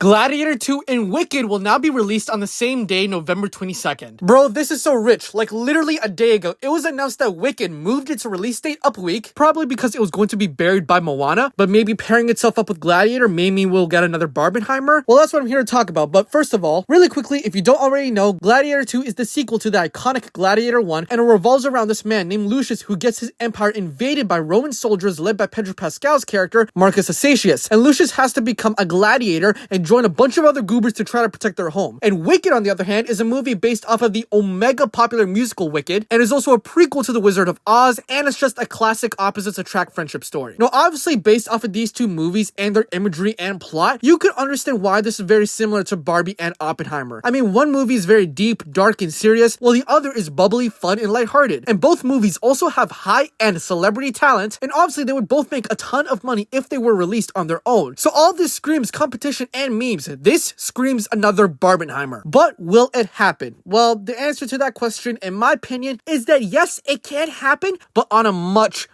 Gladiator 2 and Wicked will now be released on the same day, November 22nd. Bro, this is so rich. Like, literally a day ago, it was announced that Wicked moved its release date up a week, probably because it was going to be buried by Moana, but maybe pairing itself up with Gladiator, maybe we'll get another Barbenheimer. Well, that's what I'm here to talk about, but first of all, really quickly, if you don't already know, Gladiator 2 is the sequel to the iconic Gladiator 1, and it revolves around this man named Lucius who gets his empire invaded by Roman soldiers led by Pedro Pascal's character, Marcus Acacius, and Lucius has to become a gladiator and join a bunch of other goobers to try to protect their home. And Wicked, on the other hand, is a movie based off of the omega popular musical Wicked, and is also a prequel to The Wizard of Oz, and it's just a classic opposites attract friendship story. Now, obviously, based off of these two movies and their imagery and plot, you could understand why this is very similar to Barbie and Oppenheimer. I mean, one movie is very deep, dark, and serious, while the other is bubbly, fun, and lighthearted. And both movies also have high-end celebrity talent, and obviously they would both make a ton of money if they were released on their own. So all this screams competition and memes. This screams another Barbenheimer. But will it happen? Well, the answer to that question, in my opinion, is that yes, it can happen, but on a much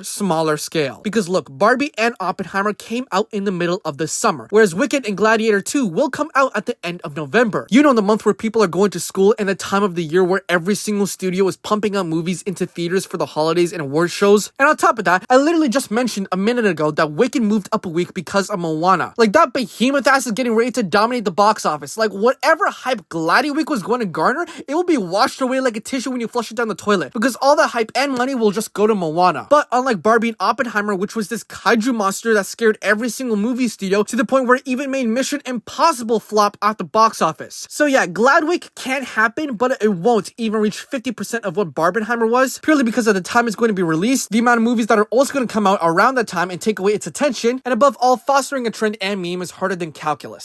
smaller scale. Because look, Barbie and Oppenheimer came out in the middle of the summer, whereas Wicked and Gladiator 2 will come out at the end of November. You know, the month where people are going to school and the time of the year where every single studio is pumping out movies into theaters for the holidays and award shows. And on top of that, I literally just mentioned a minute ago that Wicked moved up a week because of Moana. Like, that behemoth ass is getting ready to dominate the box office. Like, whatever hype Gladi Week was going to garner, it will be washed away like a tissue when you flush it down the toilet, because all the hype and money will just go to Moana. But unlike Barbie and Oppenheimer, which was this kaiju monster that scared every single movie studio to the point where it even made Mission Impossible flop at the box office. So yeah, Glad Week can happen, but it won't even reach 50% of what Barbenheimer was, purely because of the time it's going to be released, the amount of movies that are also going to come out around that time and take away its attention, and above all, fostering a trend and meme is harder than calculus.